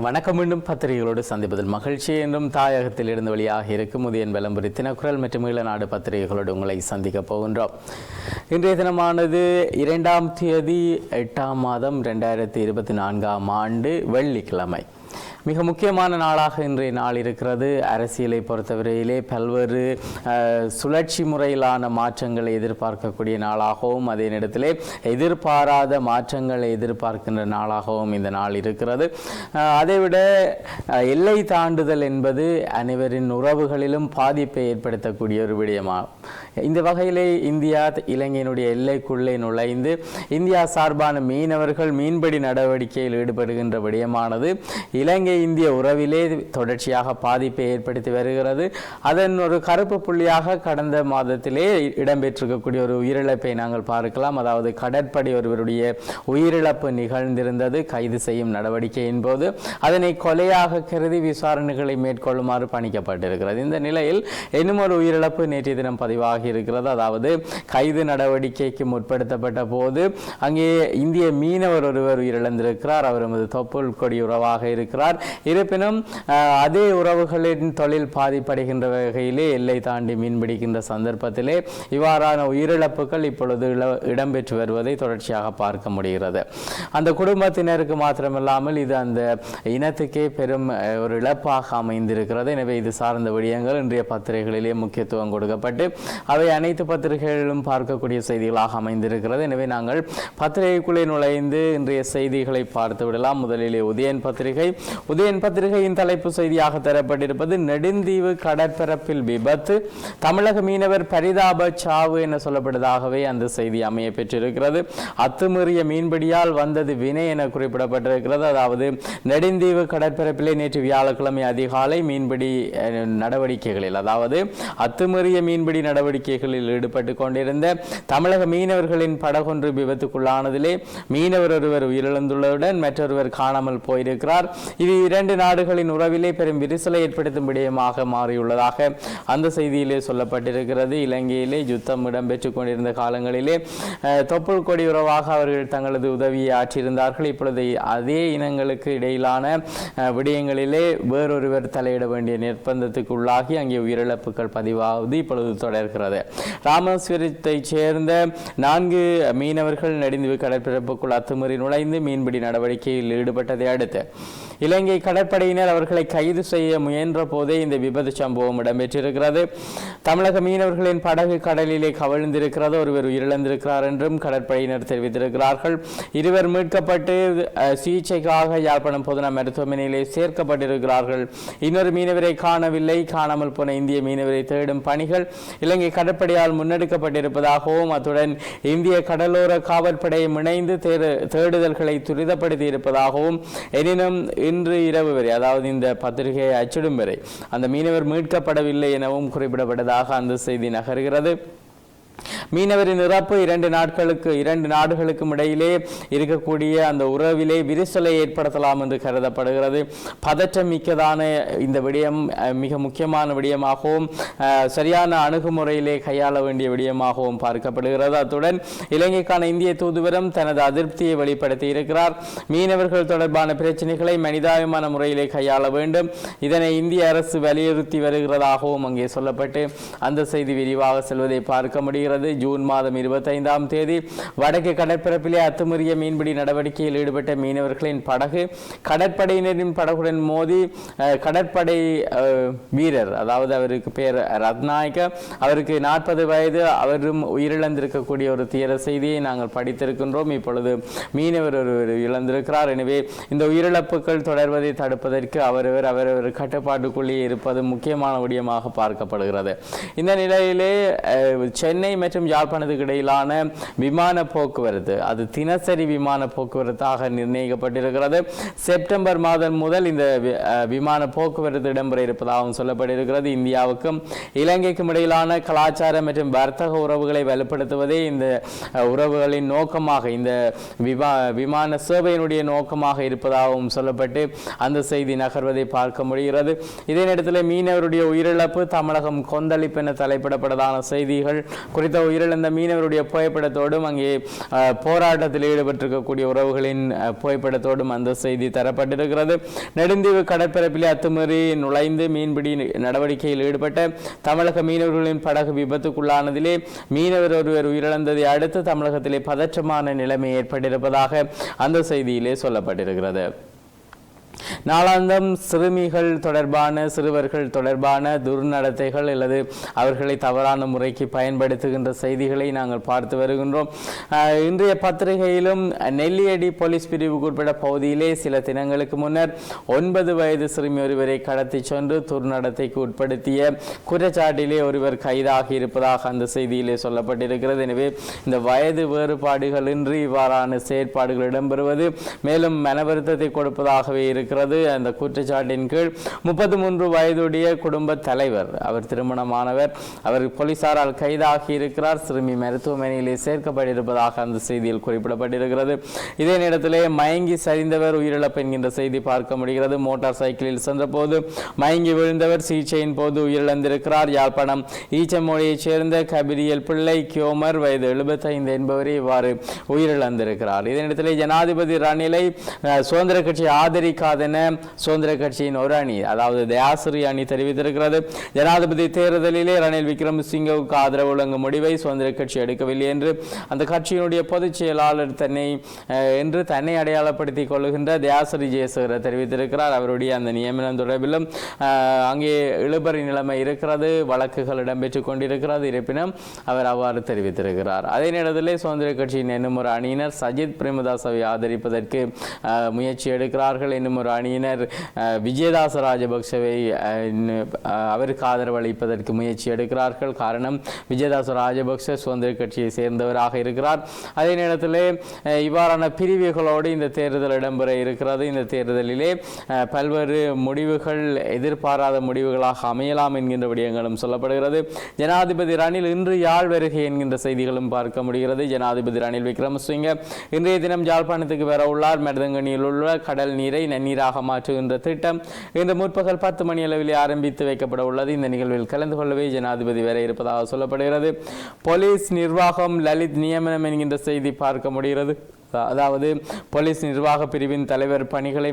வணக்கம். மீண்டும் பத்திரிகைகளோடு சந்திப்பதில் மகிழ்ச்சி. என்றும் தாயகத்தில் இருந்து வெளியாக இருக்கும் உதயன் விளம்பரி தினக்குரல் மற்றும் ஈழநாடு பத்திரிகைகளோடு உங்களை சந்திக்கப் போகின்றோம். இன்றைய தினமானது 2ஆம் தேதி 8ஆம் மாதம் 2024 வெள்ளிக்கிழமை. மிக முக்கியமான நாளாக இன்றைய நாள் இருக்கிறது. அரசியலை பொறுத்தவரையிலே பல்வேறு சுழற்சி முறையிலான மாற்றங்களை எதிர்பார்க்கக்கூடிய நாளாகவும் அதே நேரத்திலே எதிர்பாராத மாற்றங்களை எதிர்பார்க்கின்ற நாளாகவும் இந்த நாள் இருக்கிறது. அதைவிட எல்லை தாண்டுதல் என்பது அனைவரின் உறவுகளிலும் பாதிப்பை ஏற்படுத்தக்கூடிய ஒரு விடயமாகும். இந்த வகையிலே இந்தியா இலங்கையினுடைய எல்லைக்குள்ளே நுழைந்து இந்தியா சார்பான மீனவர்கள் மீன்பிடி நடவடிக்கையில் ஈடுபடுகின்ற விடயமானது இலங்கை இந்திய உறவிலே தொடர்ச்சியாக பாதிப்பை ஏற்படுத்தி வருகிறது. அதன் ஒரு கருப்பு புள்ளியாக கடந்த மாதத்திலே இடம்பெற்றிருக்கக்கூடிய ஒரு உயிரிழப்பை நாங்கள் பார்க்கலாம். அதாவது கடற்படை ஒருவருடைய உயிரிழப்பு நிகழ்ந்திருந்தது கைது செய்யும் நடவடிக்கையின் போது. அதனை கொலையாக கருதி விசாரணைகளை மேற்கொள்ளுமாறு பணிக்கப்பட்டிருக்கிறது. இந்த நிலையில் இன்னும் ஒரு உயிரிழப்பு நேற்றைய தினம் பதிவாகி இருக்கிறது. அதாவது கைது நடவடிக்கைக்கு முற்படுத்தப்பட்ட போது அங்கே இந்திய மீனவர் ஒருவர் உயிரிழந்திருக்கிறார். அவர் நமது தொப்புள் கொடி உறவாக இருக்கிறார். இருப்பினும் அதே உறவுகளின் தொழில் பாதிப்படைகின்ற வகையிலே எல்லை தாண்டி மீன்பிடிக்கின்ற சந்தர்ப்பத்திலே இவ்வாறான உயிரிழப்புகள் இப்பொழுது இடம்பெற்று வருவதை தொடர்ச்சியாக பார்க்க முடிகிறது. அந்த குடும்பத்தினருக்கு மாத்திரமில்லாமல் இது அந்த இனத்துக்கே பெரும் ஒரு இழப்பாக அமைந்திருக்கிறது. எனவே இது சார்ந்த விடயங்கள் இன்றைய பத்திரிகைகளிலே முக்கியத்துவம் கொடுக்கப்பட்டு அவை அனைத்து பத்திரிகைகளிலும் பார்க்கக்கூடிய செய்திகளாக அமைந்திருக்கிறது. எனவே நாங்கள் பத்திரிகைக்குள்ளே நுழைந்து இன்றைய செய்திகளை பார்த்து விடலாம். முதலிலே உதயன் பத்திரிகை. உதயன் பத்திரிகையின் தலைப்பு செய்தியாக தரப்பட்டிருப்பது நெடுந்தீவு கடற்பரப்பில் விபத்து, தமிழக மீனவர் பரிதாப சாவு என சொல்லப்படுவதாகவே அந்த செய்தி அமைய பெற்றிருக்கிறது. அத்துமீறிய மீன்பிடியால் வந்தது வினை என குறிப்பிடப்பட்டிருக்கிறது. அதாவது நெடுந்தீவு கடற்பரப்பிலே நேற்று வியாழக்கிழமை அதிகாலை மீன்பிடி நடவடிக்கைகளில், அதாவது அத்துமீறிய மீன்பிடி நடவடிக்கைகளில் ஈடுபட்டு கொண்டிருந்த தமிழக மீனவர்களின் படகொன்று விபத்துக்குள்ளானதிலே மீனவர் ஒருவர் உயிரிழந்துள்ளதுடன் மற்றொருவர் காணாமல் போயிருக்கிறார். இது இரண்டு நாடுகளின் உறவிலே பெரும் விரிசலை ஏற்படுத்தும் விடயமாக மாறியுள்ளதாக அந்த செய்தியிலே சொல்லப்பட்டிருக்கிறது. இலங்கையிலே யுத்தம் இடம்பெற்றுக் கொண்டிருந்த காலங்களிலே தொப்புள் கொடி உறவாக அவர்கள் தங்களது உதவியை ஆற்றியிருந்தார்கள். இப்பொழுது அதே இனங்களுக்கு இடையிலான விடயங்களிலே வேறொருவர் தலையிட வேண்டிய நிர்பந்தத்துக்கு உள்ளாகி அங்கே உயிரிழப்புகள் பதிவாவது இப்பொழுது தொடர்கிறது. ராமேஸ்வரத்தை சேர்ந்த 4 மீனவர்கள் நெடுந்தீவு கடற்பரப்புக்குள் அத்துமீறி நுழைந்து மீன்பிடி நடவடிக்கையில் ஈடுபட்டதை அடுத்து இலங்கை கடற்படையினர் அவர்களை கைது செய்ய முயன்ற போதே இந்த விபத்து சம்பவம் இடம்பெற்றிருக்கிறது. தமிழக மீனவர்களின் படகு கடலிலே கவிழ்ந்திருக்கிறது. ஒருவர் உயிரிழந்திருக்கிறார் என்றும் கடற்படையினர் தெரிவித்திருக்கிறார்கள். இருவர் மீட்கப்பட்டு சிகிச்சைக்காக யாழ்ப்பாணம் பொதுநல மருத்துவமனையிலே சேர்க்கப்பட்டிருக்கிறார்கள். இன்னொரு மீனவரை காணவில்லை. காணாமல் போன இந்திய மீனவரை தேடும் பணிகள் இலங்கை கடற்படையால் முன்னெடுக்கப்பட்டிருப்பதாகவும் அத்துடன் இந்திய கடலோர காவற்படையும் இணைந்து தேடுதல்களை துரிதப்படுத்தி இருப்பதாகவும், எனினும் இன்று இரவு வரை, அதாவது இந்த பத்திரிகை அச்சிடும் வரை அந்த மீனவர் மீட்கப்படவில்லை எனவும் குறிப்பிடப்பட்டதாக அந்த செய்தி நகர்கிறது. மீனவரின் இறப்பு 2 நாடுகளுக்கும் இடையிலே இருக்கக்கூடிய அந்த உறவிலே விரிசலை ஏற்படுத்தலாம் என்று கருதப்படுகிறது. பதற்றம் மிக்கதான இந்த விடயம் மிக முக்கியமான விடயமாகவும் சரியான அணுகுமுறையிலே கையாள வேண்டிய விடயமாகவும் பார்க்கப்படுகிறது. அத்துடன் இலங்கைக்கான இந்திய தூதுவரம் தனது அதிருப்தியை வெளிப்படுத்தி இருக்கிறார். மீனவர்கள் தொடர்பான பிரச்சனைகளை மனிதாபிமான முறையிலே கையாள வேண்டும். இதனை இந்திய அரசு வலியுறுத்தி வருகிறதாகவும் அங்கே சொல்லப்பட்டு அந்த செய்தி விரிவாக செல்வதை பார்க்க முடிகிறது. ஜூன் மாதம் 25ஆம் தேதி வடக்கு கடற்பரப்பிலே அத்துமீறிய மீன்பிடி நடவடிக்கையில் ஈடுபட்ட மீனவர்களின் படகு கடற்படையினரின் படகுடன் மோதி கடற்படை வீரர், அதாவது அவருக்கு பேர் ரத்நாயக்க, அவருக்கு 40 வயது, அவரும் உயிரிழந்திருக்கக்கூடிய ஒரு தீர செய்தியை நாங்கள் படித்திருக்கின்றோம். இப்பொழுது மீனவர் ஒருவர் இழந்திருக்கிறார். எனவே இந்த உயிரிழப்புகள் தொடர்வதை தடுப்பதற்கு அவரவர் கட்டுப்பாட்டுக்குள்ளே இருப்பது முக்கியமான விடயமாக பார்க்கப்படுகிறது. இந்த நிலையிலே சென்னை மற்றும் யாழ்ப்பாணத்துக்கு இடையிலான விமான போக்குவரத்து அது தினசரி விமான போக்குவரத்தாக நிர்ணயிக்கப்பட்டிருக்கிறது. செப்டம்பர் மாதம் முதல் இந்த விமான போக்குவரத்து இடம்பெற இருப்பதாகவும் சொல்லப்பட்டிருக்கிறது. இந்தியாவுக்கும் இலங்கைக்கும் இடையிலான கலாச்சார மற்றும் வர்த்தக உறவுகளை வலுப்படுத்துவதே இந்த உறவுகளின் நோக்கமாக, இந்த விமான சேவையினுடைய நோக்கமாக இருப்பதாகவும் சொல்லப்பட்டு அந்த செய்தி நகர்வதை பார்க்க முடிகிறது. இதே நேரத்தில் மீனவருடைய உயிரிழப்பு தமிழகம் கொந்தளிப்பு என தலைப்பிடப்பட்டதான செய்திகள் குறித்த உயிரிழந்த மீனவருடைய புகைப்படத்தோடும் அங்கே போராட்டத்தில் ஈடுபட்டிருக்கக்கூடிய உறவுகளின் புகைப்படத்தோடும் அந்த செய்தி தரப்பட்டிருக்கிறது. நெடுந்தீவு கடற்பரப்பிலே அத்துமீறி நுழைந்து மீன்பிடி நடவடிக்கையில் ஈடுபட்ட தமிழக மீனவர்களின் படகு விபத்துக்குள்ளானதிலே மீனவர் ஒருவர் உயிரிழந்ததை அடுத்து தமிழகத்திலே பதற்றமான நிலைமை ஏற்பட்டிருப்பதாக அந்த செய்தியிலே சொல்லப்பட்டிருக்கிறது. நாளாந்தம் சிறுவர்கள் தொடர்பான துர்நடத்தைகள் அல்லது அவர்களை தவறான முறைக்கு பயன்படுத்துகின்ற செய்திகளை நாங்கள் பார்த்து வருகின்றோம். இன்றைய பத்திரிகையிலும் நெல்லியடி போலீஸ் பிரிவுக்கு உட்பட்ட பகுதியிலே சில தினங்களுக்கு முன்னர் 9 வயது சிறுமி ஒருவரை கடத்தி சென்று துர்நடத்தைக்கு உட்படுத்திய குற்றச்சாட்டிலே ஒருவர் கைதாகி இருப்பதாக அந்த செய்தியிலே சொல்லப்பட்டிருக்கிறது. எனவே இந்த வயது வேறுபாடுகளின்றி இவ்வாறான செயற்பாடுகள் இடம்பெறுவது மேலும் மனவருத்தத்தை கொடுப்பதாகவே இருக்கிறது. அந்த குற்றச்சாட்டின் கீழ் 33 வயதுடைய குடும்ப தலைவர், அவர் திருமணமானவர், அவர் போலீசாரால் கைதாகி இருக்கிறார். சிறுமி மருத்துவமனையிலே சேர்க்கப்பட்டிருப்பதாக அந்த செய்தியில் குறிப்பிடப்பட்டிருக்கிறது. இதே நேரத்திலே மயங்கி சரிந்தவர் உயிரிழப்பு என்கின்ற செய்தி பார்க்க முடிகிறது. மோட்டார் சைக்கிளில் சென்றபோது மயங்கி விழுந்தவர் சிகிச்சையின் போது உயிரிழந்திருக்கிறார். யாழ்ப்பாணம் ஈச்சமொழியைச் சேர்ந்த கபிரியல் பிள்ளை கியோமர் வயது 75 என்பவரே இவ்வாறு உயிரிழந்திருக்கிறார். இதே நேரத்திலே ஜனாதிபதி ரணிலை சுதந்திர கட்சி ஆதரிக்காதென சுதந்திர கட்சியின் ஒரு அணி, அதாவது தயாசிரி அணி தெரிவித்திருக்கிறது. ஜனாதிபதி தேர்தலிலே ரணில் விக்ரமசிங்கவுக்கு ஆதரவு வழங்கும் முடிவை சுதந்திர கட்சி எடுக்கவில்லை என்று அந்த கட்சியினுடைய பொதுச் செயலாளர் தன்னை அடையாளப்படுத்திக் கொள்ளுகின்ற தயாசிரி ஜெயசேகர தெரிவித்திருக்கிறார். அவருடைய அந்த நியமனம் தொடர்பிலும் அங்கே இழுபறி நிலைமை இருக்கிறது, வழக்குகள் இடம்பெற்றுக் கொண்டிருக்கிறது. இருப்பினும் அவர் அவ்வாறு தெரிவித்திருக்கிறார். அதே நேரத்திலே சுதந்திர கட்சியின் இன்னும் ஒரு அணியினர் சஜித் பிரேமதாசவை ஆதரிப்பதற்கு முயற்சி எடுக்கிறார்கள். இன்னும் ஒரு அணியினர் விஜயதாச ராஜபக்சவை அவருக்கு ஆதரவு அளிப்பதற்கு முயற்சி எடுக்கிறார்கள். காரணம், விஜயதாச ராஜபக்ச சுதந்திர கட்சியை சேர்ந்தவராக இருக்கிறார். அதே நேரத்திலே இவ்வாறான பிரிவுகளோடு இந்த தேர்தல் இடம்பெற இருக்கிறது. இந்த தேர்தலிலே பல்வேறு முடிவுகள் எதிர்பாராத முடிவுகளாக அமையலாம் என்கின்ற விடயங்களும் சொல்லப்படுகிறது. ஜனாதிபதி ரணில் இன்று யாழ் வருகை என்கின்ற செய்திகளும் பார்க்க முடிகிறது. ஜனாதிபதி ரணில் விக்ரமசிங்க இன்றைய தினம் யாழ்ப்பாணத்துக்கு வர உள்ளார். மருதங்கனியில் உள்ள கடல் நீரை நன்னீராக மாற்றுகின்ற திட்டம் இன்று முற்பகல் 10 மணி அளவில் ஆரம்பித்து வைக்கப்பட உள்ளது. இந்த நிகழ்வில் கலந்து கொள்ளவே ஜனாதிபதி வர இருப்பதாக சொல்லப்படுகிறது. போலீஸ் நிர்வாகம் லலித் நியமனம் என்கின்ற செய்தி பார்க்க முடிகிறது. அதாவது போலீஸ் நிர்வாக பிரிவின் தலைவர் பணிகளை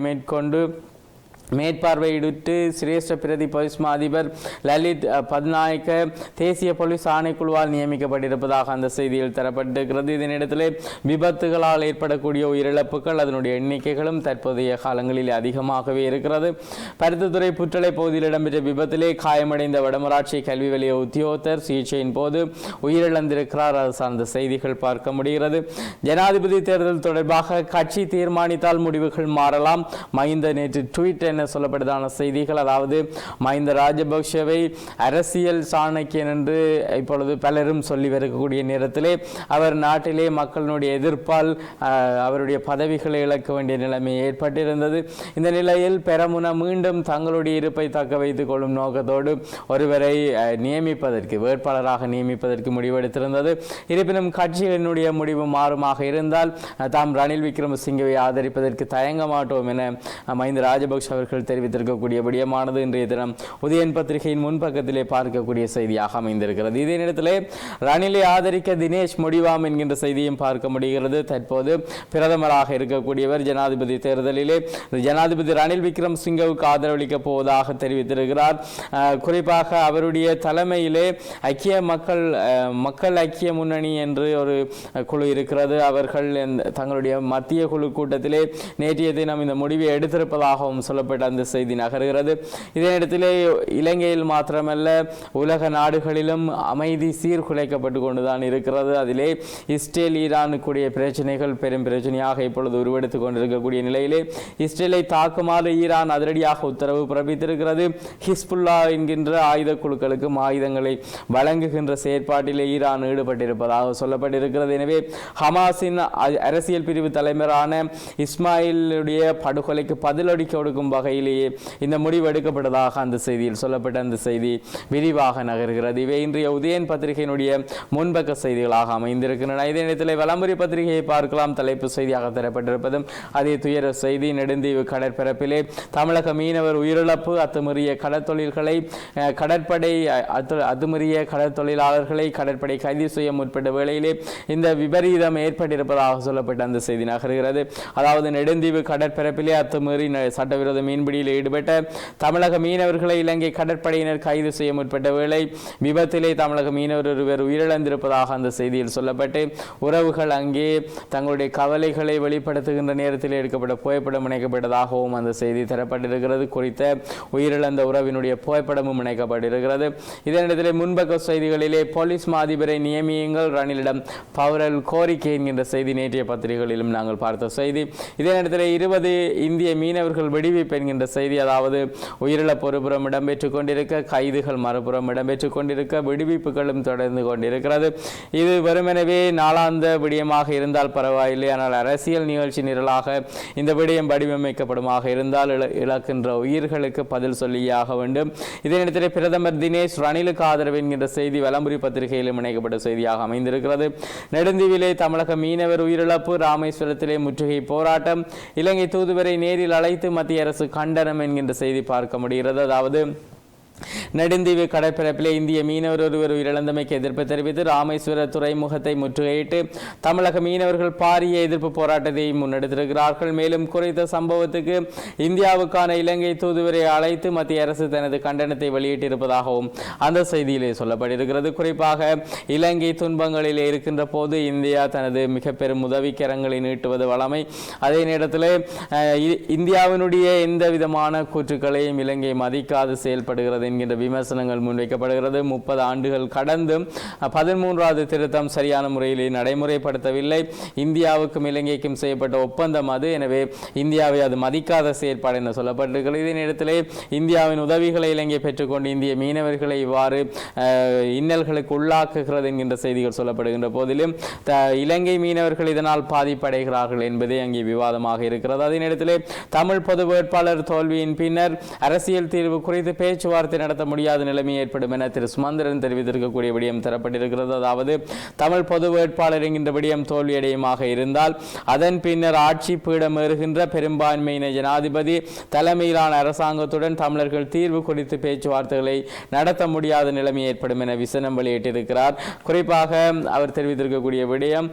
மேற்பார்வையிட்டு சிரேஷ்ட பிரதி போலீஸ் மா அதிபர் லலித் பத்நாயக்க தேசிய போலீஸ் ஆணைக்குழுவால் நியமிக்கப்பட்டிருப்பதாக அந்த செய்தியில் தரப்பட்டிருக்கிறது. இதனிடத்திலே விபத்துகளால் ஏற்படக்கூடிய உயிரிழப்புகள் அதனுடைய எண்ணிக்கைகளும் தற்போதைய காலங்களில் அதிகமாகவே இருக்கிறது. பருத்தித்துறை புற்றலை பகுதியில் இடம்பெற்ற விபத்திலே காயமடைந்த வடமராட்சி கல்வி வலய உத்தியோகத்தர் சிகிச்சையின் போது உயிரிழந்திருக்கிறார். அது சார்ந்த செய்திகள் பார்க்க முடிகிறது. ஜனாதிபதி தேர்தல் தொடர்பாக கட்சி தீர்மானித்தால் முடிவுகள் மாறலாம். மஹிந்த நேற்று ட்வீட் சொல்லப்படுதான செய்திகள், அதாவது மஹிந்த ராஜபக்ஷவை அரசியல் சாணக்கியன் என்று இப்பொழுது பலரும் சொல்லி வரக்கூடிய நேரத்திலே அவர் நாட்டிலே மக்களுடைய எதிர்ப்பால் அவருடைய பதவிகளை இழக்க வேண்டிய நிலைமை ஏற்பட்டிருந்தது. இந்த நிலையில் பெரமுன மீண்டும் தங்களுடைய இருப்பை தக்க வைத்துக் கொள்ளும் நோக்கத்தோடு ஒருவரை நியமிப்பதற்கு வேட்பாளராக நியமிப்பதற்கு முடிவெடுத்திருந்தது. இருப்பினும் கட்சியினுடைய முடிவு மாறுமாக இருந்தால் தாம் ரணில் விக்ரமசிங்கவை ஆதரிப்பதற்கு தயங்க மாட்டோம் என மஹிந்த ராஜபக்ஷ அவர்கள் தெரிவித்திருக்கக்கூடிய விடயமானது இன்றைய தினம் உதயன் பத்திரிகையின் முன்பக்கத்திலே பார்க்கக்கூடிய செய்தியாக அமைந்திருக்கிறது. இதே நேரத்திலே ரணிலை ஆதரிக்க தினேஷ் முடிவாம் என்கின்ற செய்தியும் பார்க்க முடிகிறது. தற்போது பிரதமராக இருக்கக்கூடியவர் ஜனாதிபதி தேர்தலிலே ஜனாதிபதி ரணில் விக்ரமசிங்கவுக்கு ஆதரவளிக்கப் போவதாக தெரிவித்திருக்கிறார். குறிப்பாக அவருடைய தலைமையிலே மக்கள் ஐக்கிய முன்னணி என்று ஒரு குழு இருக்கிறது. அவர்கள் தங்களுடைய மத்திய குழு கூட்டத்திலே நேற்றைய தினம் இந்த முடிவை எடுத்திருப்பதாகவும் சொல்லப்பட்ட அந்த செய்தி நகர்கிறது. இதே இடத்திலே இலங்கையில் மாத்திரமல்ல உலக நாடுகளிலும் அமைதி சீர்குலைக்கப்பட்டு கொண்டுதான் இருக்கிறது. அதிலே இஸ்ரேல் ஈரானுக்குரிய பிரச்சனைகள் பெரும் பிரச்சனையாக இப்பொழுது உருவெடுத்துக் கொண்டிருக்கக்கூடிய நிலையிலே இஸ்ரேலை தாக்குமாறு ஈரான் அதிரடியாக உத்தரவு பிறப்பித்திருக்கிறது. ஹிஸ்புல்லா என்கின்ற ஆயுத குழுக்களுக்கும் ஆயுதங்களை வழங்குகின்ற செயற்பாட்டிலே ஈரான் ஈடுபட்டிருப்பதாக சொல்லப்பட்டிருக்கிறது. எனவே ஹமாஸின் அரசியல் பிரிவு தலைவரான இஸ்மாயிலுடைய படுகொலைக்கு பதிலடி கொடுக்கும் வகையில் வகையிலேயே இந்த முடிவு எடுக்கப்பட்டதாக அந்த செய்தியில் சொல்லப்பட்ட அந்த செய்தி விரிவாக நகர்கிறது. இவை இன்றைய உதயன் பத்திரிகையினுடைய முன்பக்க செய்திகளாக அமைந்திருக்கின்றன. இதே நேரத்தில் வலம்புரி பத்திரிகையை பார்க்கலாம். தலைப்பு செய்தியாக தரப்பட்டிருப்பதும் அதே துயர செய்தி. நெடுந்தீவு கடற்பரப்பிலே தமிழக மீனவர் உயிரிழப்பு. அத்துமீறிய கடற்தொழில்களை கடற்படை அத்துமீறிய கடற்தொழிலாளர்களை கடற்படை கைது செய்ய முற்பட்ட வேளையிலே இந்த விபரீதம் ஏற்பட்டிருப்பதாக சொல்லப்பட்ட அந்த செய்தி நகர்கிறது. அதாவது நெடுந்தீவு கடற்பரப்பிலே அத்துமீறி சட்டவிரோத மீன்பிடியில் ஈடுபட்ட தமிழக மீனவர்களை இலங்கை கடற்படையினர் கைது செய்ய முற்பட்ட வேளை விபத்திலே தமிழக மீனவர் ஒருவர் உயிரிழந்திருப்பதாக அந்த செய்தியில் சொல்லப்பட்டு உறவுகள் அங்கே தங்களுடைய கவலைகளை வெளிப்படுத்துகின்ற நேரத்தில் எடுக்கப்பட்ட புகைப்படம் இணைக்கப்பட்டதாகவும் அந்த செய்தி தரப்பட்டிருக்கிறது. குறித்த உயிரிழந்த உறவினுடைய புகைப்படமும் இணைக்கப்பட்டிருக்கிறது. இதனிடத்திலே முன்பக்க செய்திகளிலே போலீஸ் மாதிபரை நியமியுங்கள் ரணிலிடம் பவரல் கோரிக்கை என்கின்ற செய்தி நேற்றைய பத்திரிகைகளிலும் நாங்கள் பார்த்த செய்தி. இதே நேரத்தில் 20 இந்திய மீனவர்கள் விடுவிப்பு என்கின்ற செய்தி. அதாவது உயிரிழப்பு ஒருபுறம் இடம்பெற்றுக் கொண்டிருக்க, கைதுகள் மறுபுறம் இடம்பெற்றுக் கொண்டிருக்க, விடுவிப்புகளும் தொடர்ந்து கொண்டிருக்கிறது. இது வெறுமெனவே நாளாந்த விடயமாக இருந்தால் பரவாயில்லை. ஆனால் அரசியல் நிகழ்ச்சி நிரலாக இந்த விடயம் வடிவமைக்கப்படுமாக இருந்தால் இழக்கின்ற உயிர்களுக்கு பதில் சொல்லியாக வேண்டும். இதே நேரத்தில் பிரதமர் தினேஷ் ரணிலுக்கு ஆதரவு என்கின்ற செய்தி வலம்புரி பத்திரிகையிலும் இணைக்கப்பட்ட செய்தியாக அமைந்திருக்கிறது. நெடுந்தீவிலே தமிழக மீனவர் உயிரிழப்பு. ராமேஸ்வரத்திலே முற்றுகை போராட்டம். இலங்கை தூதுவரை நேரில் அழைத்து மத்திய அரசு கண்டனம் என்கின்ற செய்தி பார்க்க முடிகிறது. அதாவது நெடுந்தீவு கடற்பரப்பிலே இந்திய மீனவர் ஒருவர் உயிரிழந்தமைக்கு எதிர்ப்பு தெரிவித்து ராமேஸ்வர துறைமுகத்தை முற்றுகையிட்டு தமிழக மீனவர்கள் பாரிய எதிர்ப்பு போராட்டத்தை முன்னெடுத்திருக்கிறார்கள். மேலும் குறித்த சம்பவத்துக்கு இந்தியாவுக்கான இலங்கை தூதுவரை அழைத்து மத்திய அரசு தனது கண்டனத்தை வெளியிட்டிருப்பதாகவும் அந்த செய்தியிலே சொல்லப்பட்டிருக்கிறது. குறிப்பாக இலங்கை துன்பங்களிலே இருக்கின்ற போது இந்தியா தனது மிக பெரும் உதவிக்கரங்களை நீட்டுவது வளமை. அதே நேரத்தில் இந்தியாவினுடைய எந்த விதமான கூற்றுக்களையும் இலங்கை மதிக்காது செயல்படுகிறது என்கின்ற விமர்சனங்கள் முன்வைக்கப்படுகிறது. 30 ஆண்டுகள் கடந்து 13வது திருத்தம் சரியான முறையில் நடைமுறைப்படுத்தவில்லை. இந்தியாவுக்கும் இலங்கைக்கும் செய்யப்பட்ட ஒப்பந்தம் அது. எனவே இந்தியாவை அது மதிக்காத செயற்பாடு என சொல்லப்பட்டிருக்கிறது. இதே நேரத்திலே இந்தியாவின் உதவிகளை இலங்கை பெற்றுக்கொண்டு இந்திய மீனவர்களை இவ்வாறு இன்னல்களுக்கு உள்ளாக்குகிறது என்கின்ற செய்திகள் சொல்லப்படுகின்ற போதிலும் இலங்கை மீனவர்கள் இதனால் பாதிப்படைகிறார்கள் என்பதே அங்கே விவாதமாக இருக்கிறது. அதே நேரத்திலே தமிழ் பொது வேட்பாளர் தோல்வியின் பின்னர் அரசியல் தீர்வு குறித்து பேச்சுவார்த்தை நடத்த முடியாத நிலைமை ஏற்படும் என திரு சுமந்திரன் தெரிவித்திருக்கக்கூடிய விடயம் தரப்பட்டிருக்கிறது. அதாவது தமிழ் பொது வேட்பாளர் என்கின்ற விடயம் தோல்வியடையுமாக இருந்தால் அதன் பின்னர் ஆட்சி பீடமேறுகின்ற பெரும்பான்மையின ஜனாதிபதி தலைமையிலான அரசாங்கத்துடன் தமிழர்கள் தீர்வு குறித்து பேச்சுவார்த்தைகளை நடத்த முடியாத நிலைமை ஏற்படும் என விசனம் வெளியிட்டிருக்கிறார். குறிப்பாக அவர் தெரிவித்திருக்கக்கூடிய விடயம்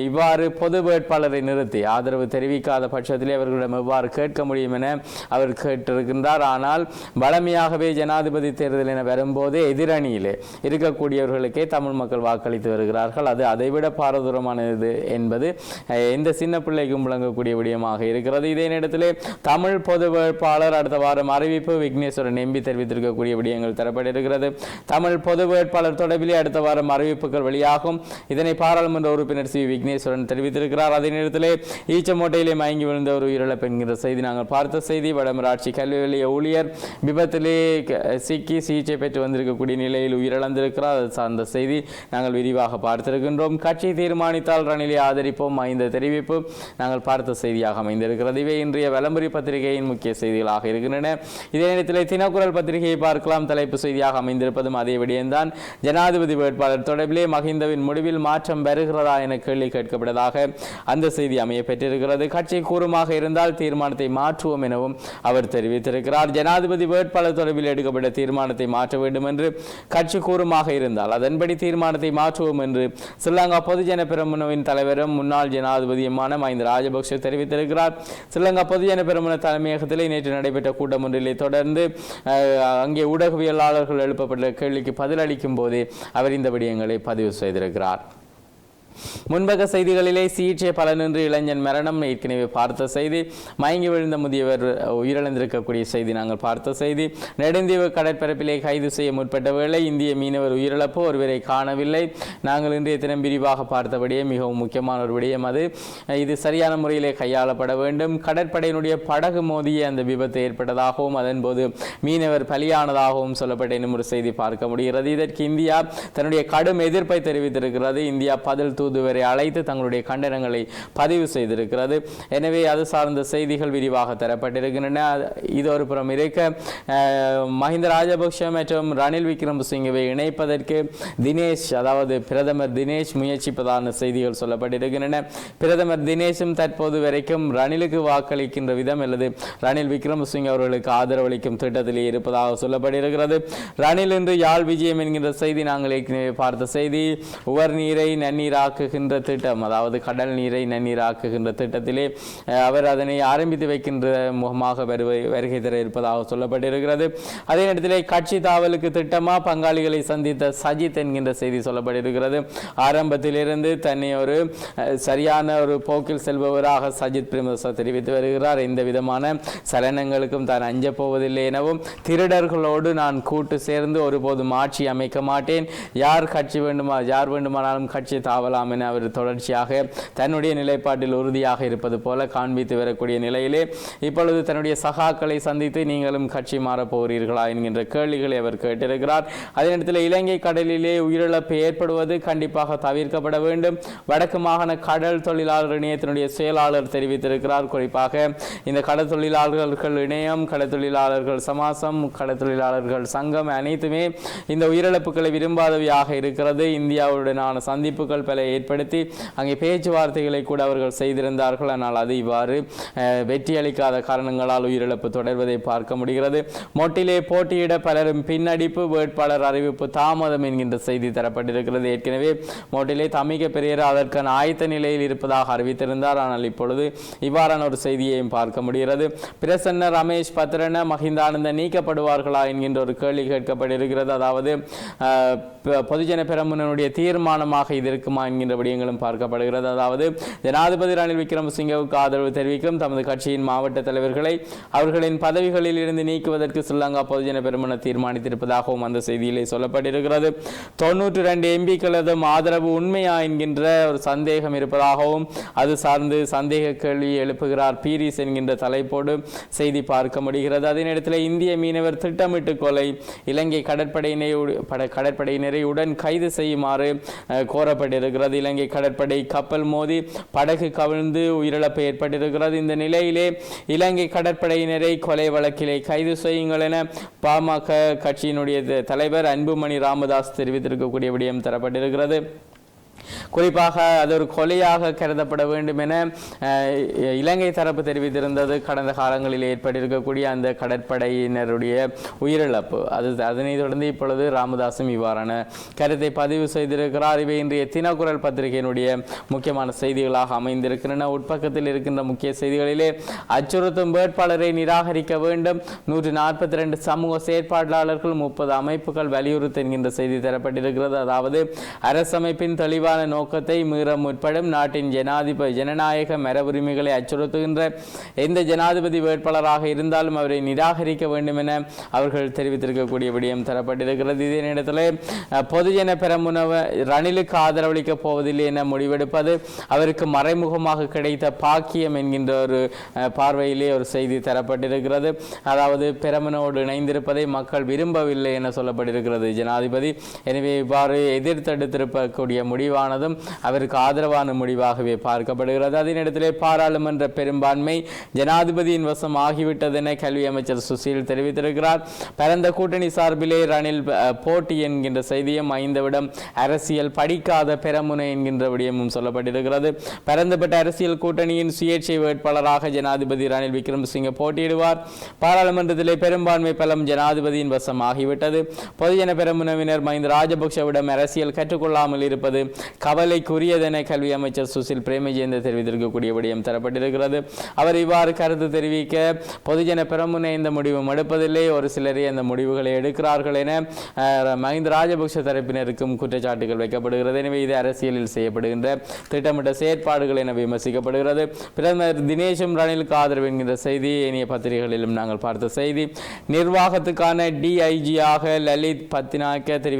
இவ்வாறு பொது வேட்பாளரை நிறுத்தி ஆதரவு தெரிவிக்காத பட்சத்திலே அவர்களிடம் எவ்வாறு கேட்க முடியும் என அவர் கேட்டிருக்கின்றார். ஆனால் வளமையாகவே ஜனாதிபதி தேர்தல் என வரும்போது எதிரணியிலே இருக்கக்கூடியவர்களுக்கே தமிழ் மக்கள் வாக்களித்து வருகிறார்கள். அது அதைவிட பாரதூரமானது என்பது எந்த சின்ன பிள்ளைக்கும் விளங்கக்கூடிய விடயமாக இருக்கிறது. இதே நேரத்திலே தமிழ் பொது வேட்பாளர் அடுத்த வாரம் அறிவிப்பு. விக்னேஸ்வரன் எம்பி தெரிவித்திருக்கக்கூடிய விடயங்கள் தரப்பட்டிருக்கிறது. தமிழ் பொது வேட்பாளர் தொடர்பிலே அடுத்த வாரம் அறிவிப்புகள் வெளியாகும். இதனை பாராளுமன்ற உறுப்பினர் சி விக்னேஸ்வரன் தெரிவித்திருக்கிறார். அதே நேரத்திலே ஈச்சமோட்டையிலே மயங்கி விழுந்த ஒரு உயிரிழப்பு என்கிற செய்தி நாங்கள் பார்த்த செய்தி. வடமராட்சி கல்வி நிலைய ஊழியர் விபத்திலே சிக்கி சிகிச்சை பெற்று வந்திருக்கக்கூடிய நிலையில் உயிரிழந்திருக்கிறார். அது சார்ந்த செய்தி நாங்கள் விரிவாக பார்த்திருக்கின்றோம். கட்சி தீர்மானித்தால் ரணிலை ஆதரிப்போம் இந்த தெரிவிப்பு நாங்கள் பார்த்த செய்தியாக அமைந்திருக்கிறது. இவை இன்றைய வலம்புரி பத்திரிகையின் முக்கிய செய்திகளாக இருக்கின்றன. இதே நேரத்தில் தினக்குரல் பத்திரிகையை பார்க்கலாம். தலைப்பு செய்தியாக அமைந்திருப்பதும் அதே விடயம்தான். ஜனாதிபதி வேட்பாளர் தொடர்பிலே மஹிந்தவின் முடிவில் மாற்றம் வருகிறதா என கேள்வி கேட்கப்பட்டதாக அந்த செய்தி அமைய பெற்றிருக்கிறது. கட்சி கூறுமாக இருந்தால் தீர்மானத்தை மாற்றுவோம் எனவும் அவர் தெரிவித்திருக்கிறார். ஜனாதிபதி வேட்பாளர் தொடர்பில் எடுக்கப்பட்ட தீர்மானத்தை மாற்ற வேண்டும் என்று கட்சி கூறுமாக இருந்தால் அதன்படி தீர்மானத்தை மாற்றுவோம் என்று ஸ்ரீலங்கா பொதுஜன பெரமுனவின் தலைவரும் முன்னாள் ஜனாதிபதியுமான மஹிந்த ராஜபக்ஷ தெரிவித்திருக்கிறார். ஸ்ரீலங்கா பொதுஜன பெரமுன தலைமையகத்திலே நேற்று நடைபெற்ற கூட்டம் ஒன்றிலே தொடர்ந்து அங்கே ஊடகவியலாளர்கள் எழுப்பப்பட்ட கேள்விக்கு பதிலளிக்கும் போதே அவர் இந்த விடயங்களை பதிவு செய்திருக்கிறார். முன்பக செய்திகளிலே சிகிச்சை பலனின்றி இளைஞன் மரணம் ஏற்கனவே பார்த்த செய்தி. மயங்கி விழுந்த முதியவர் உயிரிழந்திருக்கக்கூடிய செய்தி நாங்கள் பார்த்த செய்தி. நெடுந்தீவு கடற்பரப்பிலே கைது செய்ய முற்பட்ட வேளை இந்திய மீனவர் உயிரிழப்பு. ஒருவரை காணவில்லை. நாங்கள் இன்றைய தினம் விரிவாக பார்த்தபடியே மிகவும் முக்கியமான ஒரு விடயம் அது. இது சரியான முறையிலே கையாளப்பட வேண்டும். கடற்படையினுடைய படகு மோதிய அந்த விபத்து ஏற்பட்டதாகவும் அதன்போது மீனவர் பலியானதாகவும் சொல்லப்பட்ட இன்னும் ஒரு செய்தி பார்க்க முடிகிறது. இதற்கு இந்தியா தன்னுடைய கடும் எதிர்ப்பை தெரிவித்திருக்கிறது. இந்தியா பதில் தூதுவரை அழைத்து தங்களுடைய கண்டனங்களை பதிவு செய்திருக்கிறது. எனவே அது சார்ந்த செய்திகள் விரிவாக தரப்பட்டிருக்கின்றன. இது ஒரு புறம் இருக்க, மஹிந்த ராஜபக்ஷ மற்றும் ரணில் விக்ரமசிங்கவை இணைப்பதற்கு தினேஷ், அதாவது பிரதமர் தினேஷ் முயற்சிப்பதான செய்திகள் சொல்லப்பட்டிருக்கின்றன. பிரதமர் தினேஷும் தற்போது வரைக்கும் ரணிலுக்கு வாக்களிக்கின்ற விதம் அல்லது ரணில் விக்ரமசிங்க அவர்களுக்கு ஆதரவளிக்கும் திட்டத்திலே இருப்பதாக சொல்லப்பட்டிருக்கிறது. ரணில் இன்று யாழ் விஜயம் என்கின்ற செய்தி நாங்கள் ஏற்கனவே பார்த்த செய்தி. உவர் நீரை நன்னீராக்குகின்ற திட்டம், அதாவது கடல் நீரை நன்னீராக்குகின்ற திட்டத்திலே அவர் அதனை ஆரம்பித்து வைக்கின்ற முகமாக வருகை தர இருப்பதாக சொல்லப்பட்டிருக்கிறது. அதே நேரத்திலே கட்சி தாவலுக்கு திட்டமா பங்காளிகளை சந்தித்த சஜித் என்கின்ற செய்தி சொல்லப்பட்டிருக்கிறது. ஆரம்பத்திலிருந்து தன்னை ஒரு சரியான ஒரு போக்கில் செல்பவராக சஜித் பிரேமதாச தெரிவித்து வருகிறார். எந்த விதமான சலனங்களுக்கும் தான் அஞ்ச போவதில்லை எனவும், திருடர்களோடு நான் கூட்டு சேர்ந்து ஒருபோதும் ஆட்சி அமைக்க மாட்டேன், யார் வேண்டுமானாலும் கட்சி தாவலாம் என அவர் தொடர்ச்சியாக தன்னுடைய நிலைப்பாட்டில் உறுதியாக இருப்பது போல காண்பித்து வரக்கூடிய நிலையிலே இப்பொழுது தன்னுடைய சகாக்களை சந்தித்து நீங்களும் கட்சி மாறப் போகிறீர்களா என்கின்ற கேள்விகளை அவர் கேட்டிருக்கிறார். அதே நேரத்தில் இலங்கை கடலிலே உயிரிழப்பு ஏற்படுவது கண்டிப்பாக தவிர்க்கப்பட வேண்டும். வடக்கு மாகாண கடல் தொழிலாளர் இணையத்தினுடைய செயலாளர் தெரிவித்திருக்கிறார். குறிப்பாக இந்த கடல் தொழிலாளர்கள் இணையம், கடல் தொழிலாளர்கள் சமாசம், கடல் தொழிலாளர்கள் சங்கம் அனைத்துமே இந்த உயிரிழப்புகளை விரும்பாதவையாக இருக்கிறது. இந்தியாவுடனான சந்திப்புகள் பல ஏற்படுத்தி அங்கே பேச்சுவார்த்தைகளை கூட அவர்கள் செய்திருந்தார்கள். ஆனால் அது இவ்வாறு வெற்றியளிக்காத காரணங்களால் உயிரிழப்பு தொடர்வதை பார்க்க முடிகிறது. மொட்டிலே போட்டியிட பலரும் பின்னடிப்பு, வேட்பாளர் அறிவிப்பு தாமதம் என்கின்ற செய்தி தரப்பட்டிருக்கிறது. ஏற்கனவே மொட்டிலே தமிக பெரியர் அதற்கான ஆயத்த நிலையில் இருப்பதாக அறிவித்திருந்தார். ஆனால் இப்பொழுது இவ்வாறான ஒரு செய்தியையும் பார்க்க முடிகிறது. பிரசன்ன, ரமேஷ் பத்ரன, மஹிந்தானந்த நீக்கப்படுவார்களா என்கின்ற ஒரு கேள்வி கேட்கப்பட்டிருக்கிறது. அதாவது பொதுஜன பெரமுனனுடைய தீர்மானமாக இது இருக்குமா என்கின்ற விடயங்களும் பார்க்கப்படுகிறது. அதாவது ஜனாதிபதி ரணில் விக்ரமசிங்கவுக்கு ஆதரவு தெரிவிக்கும் தமது கட்சியின் மாவட்ட தலைவர்களை அவர்களின் பதவிகளில் இருந்து நீக்குவதற்கு ஸ்ரீலங்கா பொதுஜன பெரமுன தீர்மானித்திருப்பதாகவும் அந்த செய்தியிலே சொல்லப்பட்டிருக்கிறது. 92 எம்பிக்களதும் ஆதரவு உண்மையா என்கின்ற ஒரு சந்தேகம் இருப்பதாகவும் அது சார்ந்து சந்தேக கேள்வி எழுப்புகிறார் பீரிஸ் என்கின்ற தலைப்போடு செய்தி பார்க்க முடிகிறது. அதே நேரத்தில் இந்திய மீனவர் திட்டமிட்டு கொலை, இலங்கை கடற்படையினரை உடன் கைது செய்யுமாறு கோரப்பட்டிருக்கிறது. இலங்கை கடற்படை கப்பல் மோதி படகு கவிழ்ந்து உயிரிழப்பு ஏற்பட்டிருக்கிறது. இந்த நிலையிலே இலங்கை கடற்படையினரை கொலை வழக்கிலே கைது செய்யுங்கள் என பாமக கட்சியினுடைய தலைவர் அன்புமணி ராமதாஸ் தெரிவித்திருக்கக்கூடிய விடயம் தரப்பட்டிருக்கிறது. குறிப்பாக அது ஒரு கொலையாக கருதப்பட வேண்டும் என இலங்கை தரப்பு தெரிவித்திருந்தது. கடந்த காலங்களில் ஏற்பட்டிருக்கக்கூடிய அந்த கடற்படையினருடைய உயிரிழப்பு, அதனை தொடர்ந்து இப்பொழுது ராமதாசும் இவ்வாறான கருத்தை பதிவு செய்திருக்கிறார். இவை இன்றைய தினக்குரல் பத்திரிகையினுடைய முக்கியமான செய்திகளாக அமைந்திருக்கின்றன. உட்பக்கத்தில் இருக்கின்ற முக்கிய செய்திகளிலே அச்சுறுத்தும் வேட்பாளரை நிராகரிக்க வேண்டும், 142 சமூக செயற்பாட்டாளர்கள் 30 அமைப்புகள் வலியுறுத்த என்கின்ற செய்தி தரப்பட்டிருக்கிறது. அதாவது அரசமைப்பின் தெளிவான நோக்கத்தை மீற முற்படும் நாட்டின் ஜனநாயக மரபுரிமைகளை அச்சுறுத்துகின்ற எந்த ஜனாதிபதி வேட்பாளராக இருந்தாலும் அவரை நிராகரிக்க வேண்டும் என அவர்கள் தெரிவித்திருக்கக்கூடிய விடயம் தரப்பட்டிருக்கிறது. இதே நேரத்தில் பொதுஜன பெரமுனவ ரணிலுக்கு ஆதரவளிக்கப் போவதில்லை என முடிவெடுப்பது அவருக்கு மறைமுகமாக கிடைத்த பாக்கியம் என்கின்ற ஒரு பார்வையிலே ஒரு செய்தி தரப்பட்டிருக்கிறது. அதாவது பெரமுனோடு இணைந்திருப்பதை மக்கள் விரும்பவில்லை என சொல்லப்பட்டிருக்கிறது ஜனாதிபதி. எனவே இவ்வாறு எதிர்த்தெடுத்திருக்கக்கூடிய முடிவானதும் அவருக்கு ஆதரவான முடிவாகவே பார்க்கப்படுகிறது. அதே நேரத்திலே பாராளுமன்ற பெரும்பான்மை ஜனாதிபதியின் வசம் ஆகிவிட்டது என கல்வி அமைச்சர் சுசீல் தெரிவித்திருக்கிறார். பரந்த கூட்டணி சார்பிலே ரணில் போட்டி என்கின்ற செய்தியும் 5 விடம் அரசியல் படிக்காத பெரமுனை என்கின்ற விடயமும் சொல்லப்பட்டிருக்கிறது. பரந்துபட்ட அரசியல் கூட்டணியின் சுயேட்சை வேட்பாளராக ஜனாதிபதி ரணில் விக்ரமசிங்க போட்டியிடுவார். பாராளுமன்றத்திலே பெரும்பான்மை பலம் ஜனாதிபதியின் வசம் ஆகிவிட்டது. பொதுஜன பெரமுனவினர் மஹிந்த ராஜபக்ஷவிடம் அரசியல் கற்றுக்கொள்ளாமல் இருப்பது கவலைக்குரியதென கல்வி அமைச்சர் சுசில் பிரேமஜேந்த தெரிவித்திருக்கக்கூடிய விடயம் தரப்பட்டிருக்கிறது. அவர் இவ்வாறு கருத்து தெரிவிக்க, பொதுஜன பெரமுனை இந்த முடிவும் எடுப்பதில்லை, ஒரு சிலரே அந்த முடிவுகளை எடுக்கிறார்கள் என மஹிந்த ராஜபக்ஷ தரப்பினருக்கும் குற்றச்சாட்டுகள் வைக்கப்படுகிறது. எனவே இது அரசியலில் செய்யப்படுகின்ற திட்டமிட்ட செயற்பாடுகள் என விமர்சிக்கப்படுகிறது. பிரதமர் தினேஷும் ரணிலுக்கு ஆதரவு என்கின்ற செய்தி ஏனைய பத்திரிகைகளிலும் நாங்கள் பார்த்த செய்தி. நிர்வாகத்துக்கான டிஐஜியாக லலித் பத்திநாயக்க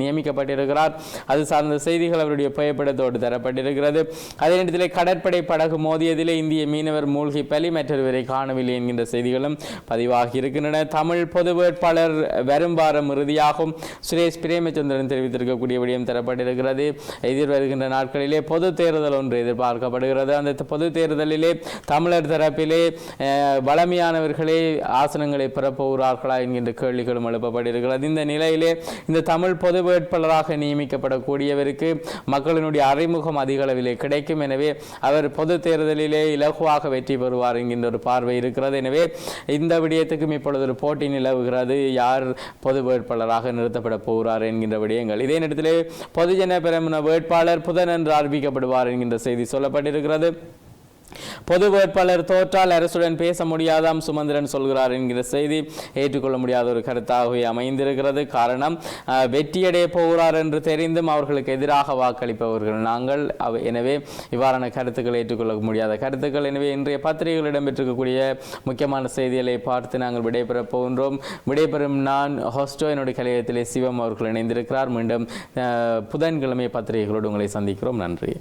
நியமிக்கப்பட்டிருக்கிறார். அது சார்ந்த செய்தி செய்திகள் அவருடைய புகைப்படத்தோடு தரப்பட்டிருக்கிறது. அதே நேரத்தில் கடற்படை படகு மோதியதிலே இந்திய மீனவர் மூழ்கி பலி, மற்றொருவரை காணவில்லை என்கின்ற செய்திகளும் பதிவாகி இருக்கின்றன. தமிழ் பொது வேட்பாளர் வரும் வாரம் இறுதியாகும் சுரேஷ் பிரேமச்சந்திரன் தெரிவித்திருக்கக்கூடிய விடயம் தரப்பட்டிருக்கிறது. எதிர்வருகின்ற நாட்களிலே பொது தேர்தல் ஒன்று எதிர்பார்க்கப்படுகிறது. அந்த பொது தேர்தலிலே தமிழர் தரப்பிலே வளமையானவர்களே ஆசனங்களை பெறப்போகிறார்களா என்கின்ற கேள்விகளும் எழுப்பப்பட்டிருக்கிறது. இந்த நிலையிலே இந்த தமிழ் பொது வேட்பாளராக நியமிக்கப்படக்கூடியவருக்கு மக்களினுடைய அறிமுகம் அதிக அளவிலே கிடைக்கும். எனவே அவர் பொது தேர்தலிலே இலகுவாக வெற்றி பெறுவார் என்கின்ற ஒரு பார்வை இருக்கிறது. எனவே இந்த விடயத்துக்கும் இப்பொழுது ஒரு போட்டி நிலவுகிறது. யார் பொது வேட்பாளராக நிறுத்தப்பட போகிறார் என்கின்ற விடயங்கள். இதே நேரத்திலே பொதுஜன பெரமுன வேட்பாளர் புதனன்று அறிவிக்கப்படுவார் என்கின்ற செய்தி சொல்லப்பட்டிருக்கிறது. பொது வேட்பாளர் தோற்றால் அரசுடன் பேச முடியாதாம் சுமந்திரன் சொல்கிறார் என்கிற செய்தி ஏற்றுக்கொள்ள முடியாத ஒரு கருத்தாகவே அமைந்திருக்கிறது. காரணம், வெற்றியடைய போகிறார் என்று தெரிந்தும் அவர்களுக்கு எதிராக வாக்களிப்பவர்கள் நாங்கள். எனவே இவ்வாறான கருத்துக்களை ஏற்றுக்கொள்ள முடியாத கருத்துக்கள். எனவே இன்றைய பத்திரிகைகள் இடம்பெற்றிருக்கக்கூடிய முக்கியமான செய்திகளை பார்த்து நாங்கள் விடைபெறப் போகின்றோம். விடைபெறும் நான் ஹோஸ்டோ, என்னுடைய கலையத்திலே சிவம் அவர்கள் இணைந்திருக்கிறார். மீண்டும் புதன்கிழமை பத்திரிகைகளோடு உங்களை சந்திக்கிறோம். நன்றி.